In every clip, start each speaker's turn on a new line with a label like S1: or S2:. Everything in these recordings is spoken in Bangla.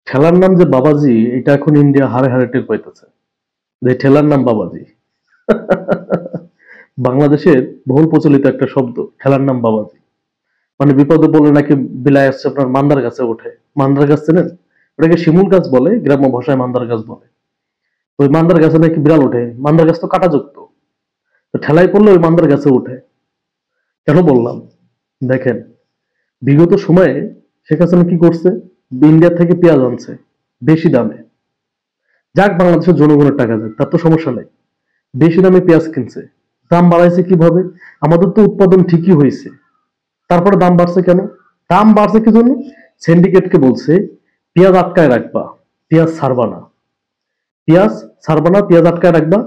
S1: ঠেলার নাম যে বাবাজি, এটা এখন ইন্ডিয়া হারে হারে টের পাইতেছে যে ঠেলার নাম বাবাজি। বাংলাদেশের বহুল প্রচলিত একটা শব্দ, ঠেলার নাম বাবাজি। মানে বিপদে বলে নাকি বিলাই আসছে আপনার মান্দার গাছে ওঠে। মান্দার গাছ চেনেন? ওটাকে শিমুল গাছ বলে, গ্রাম্য ভাষায় মান্দার গাছ বলে। তো ওই মান্দার গাছে নাকি বিড়াল ওঠে। মান্দার গাছ তো কাঁটাযুক্ত, তো ঠেলাই পড়লে ওই মান্দার গাছে ওঠে। কেন বললাম? দেখেন, বিগত সময়ে শেখ হাসিনা কি করছে? ইন্ডিয়া থেকে পেঁয়াজ আনছে বেশি দামে। যাক, বাংলাদেশের জনগণের টাকা যাক, তার তো সমস্যা নাই। বেশি দামে পেঁয়াজ কিনছে। দাম বাড়াইছে কিভাবে? আমাদের তো উৎপাদন ঠিকই হয়েছে, তারপরে দাম বাড়ছে কেন? দাম বাড়ছে কি জন্য? সিন্ডিকেটকে বলছে পেঁয়াজ আটকায় রাখবা, পেঁয়াজ ছাড়বা না, পেঁয়াজ ছাড়বা না, পেঁয়াজ আটকায় রাখবা।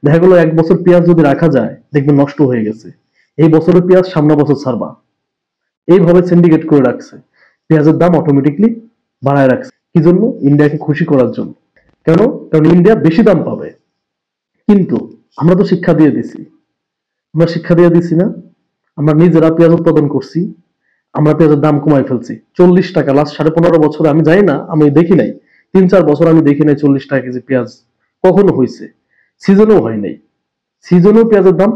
S1: দেখা গেলো 1 বছর পেঁয়াজ যদি রাখা যায়, দেখবে নষ্ট হয়ে গেছে। এই বছরের পেঁয়াজ সামনের বছর ছাড়বা। এইভাবে সিন্ডিকেট করে রাখছে, পেঁয়াজের দাম অটোমেটিকলি বাড়ায় রাখছে। কি জন্য? ইন্ডিয়াকে খুশি করার জন্য। কেন? কারণ ইন্ডিয়া বেশি দাম পাবে। কিন্তু আমরা তো শিক্ষা দিয়ে দিছি। আমরা শিক্ষা দিয়ে দিছি না? আমরা নিজেরা পেঁয়াজ উৎপাদন করছি, আমরা পেঁয়াজের দাম কমাই ফেলছি। 40 টাকা লাস্ট 15.5 বছরে, আমি জানি না, আমি দেখি নাই, 3-4 বছর আমি দেখি নাই 40 টাকা কেজি পেঁয়াজ কখনো হয়েছে। সিজনেও হয় নাই। সিজনেও পেঁয়াজের দাম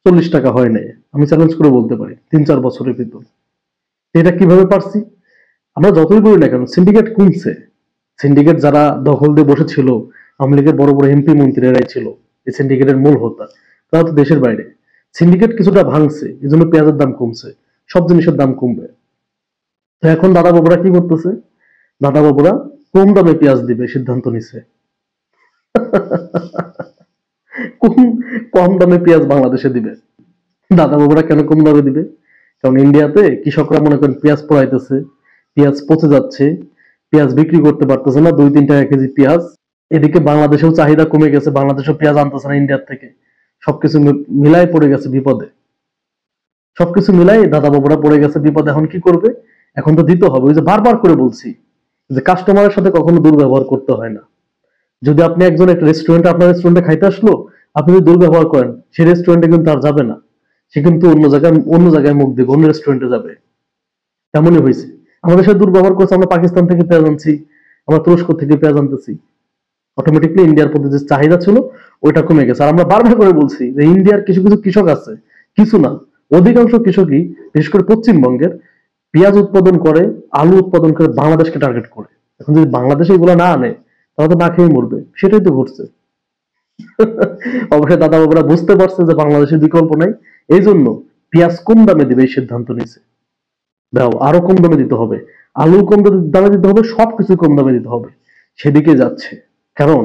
S1: 40 টাকা হয় নাই, আমি চ্যালেঞ্জ করে বলতে পারি 3-4 বছরের ভিতর। এটা কিভাবে পারছি? আমরা যতই বলি না কেন, সিন্ডিকেট কমছে। সিন্ডিকেট যারা দখল দিয়ে বসেছিল, আওয়ামী লীগের বড় বড় এমপি মন্ত্রী এরাই ছিল এই সিন্ডিকেটের মূল হোতা। তারা তো দেশের বাইরে। সিন্ডিকেট কিছুটা ভাঙছে, এই জন্য পেঁয়াজের দাম কমছে। সব জিনিসের দাম কমবে। তো এখন দাদা বাবুরা কি করতেছে? দাদা বাবুরা কম দামে পেঁয়াজ দিবে সিদ্ধান্ত নিছে। কম কম দামে পেঁয়াজ বাংলাদেশে দিবে। দাদা বাবুরা কেন কম দামে দিবে? কারণ ইন্ডিয়াতে কৃষকরা মনে করেন পেঁয়াজ পড়াইতেছে, পেঁয়াজ পচে যাচ্ছে, পেঁয়াজ বিক্রি করতে পারতেছে না, 2-3 টাকা কেজি পেঁয়াজ। এদিকে বাংলাদেশেও চাহিদা কমে গেছে, বাংলাদেশেও পেঁয়াজ আনতেছে না ইন্ডিয়ার থেকে। সবকিছু মিলাই পড়ে গেছে বিপদে। সবকিছু মিলাই দাদা বাবুরা পড়ে গেছে বিপদে। এখন কি করবে? এখন তো দিতে হবে। ওই যে বারবার করে বলছি যে কাস্টমারের সাথে কখনো দুর্ব্যবহার করতে হয় না। যদি আপনি একজন একটা রেস্টুরেন্টে, আপনার রেস্টুরেন্টে খাইতে আসলো, আপনি যদি দুর্ব্যবহার করেন, সেই রেস্টুরেন্টে কিন্তু আর যাবে না। সে কিন্তু অন্য জায়গায় মুখ দেবে, অন্য রেস্টুরেন্টে যাবে। তেমনই হয়েছে। আমাদের সাথে দুর্ব্যবহার করছে। আমরা পাকিস্তান থেকে পেঁয়াজ আনছি, আমরা তুরস্ক থেকে পেঁয়াজ আনতেছি। অটোমেটিকলি ইন্ডিয়ার প্রতি যে চাহিদা ছিল ওইটা কমে গেছে। আর আমরা বারবার করে বলছি যে ইন্ডিয়ার কিছু কিছু কৃষক আছে, কিছু না, অধিকাংশ কৃষকই, বিশেষ করে পশ্চিমবঙ্গের, পেঁয়াজ উৎপাদন করে, আলু উৎপাদন করে, বাংলাদেশকে টার্গেট করে। এখন যদি বাংলাদেশে এগুলো না আনে, তাহলে তো না খেয়ে মরবে। সেটাই তো ঘটছে। অবশ্যই দাদা বাবুরা বুঝতে পারছে যে বাংলাদেশের বিকল্প নাই, এই জন্য পেঁয়াজ কম দামে দিবে এই সিদ্ধান্ত নিছে। দাও, আরো কম দামে দিতে হবে, আলু কম দামে দিতে হবে, সবকিছু কম দামে দিতে হবে। সেদিকে যাচ্ছে। কারণ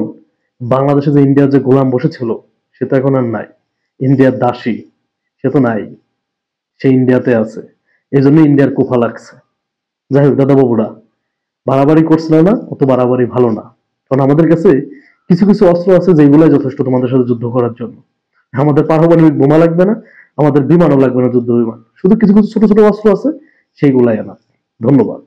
S1: বাংলাদেশে যে ইন্ডিয়ার যে গোলাম বসেছিল, সে তো এখন আর নাই। ইন্ডিয়ার দাসী, সে তো নাই, সে ইন্ডিয়াতে আছে। এই জন্য ইন্ডিয়ার কোফা লাগছে। যাই হোক দাদা বাবুরা, বাড়াবাড়ি করছিল না, অত বাড়াবাড়ি ভালো না। কারণ আমাদের কাছে কিছু কিছু অস্ত্র আছে যেগুলাই যথেষ্ট তোমাদের সাথে যুদ্ধ করার জন্য। আমাদের পারমাণবিক বোমা লাগবে না, আমাদের বিমানও লাগবে না, যুদ্ধ বিমান। শুধু কিছু কিছু ছোট ছোট অস্ত্র আছে, সেইগুলাই আনা। ধন্যবাদ।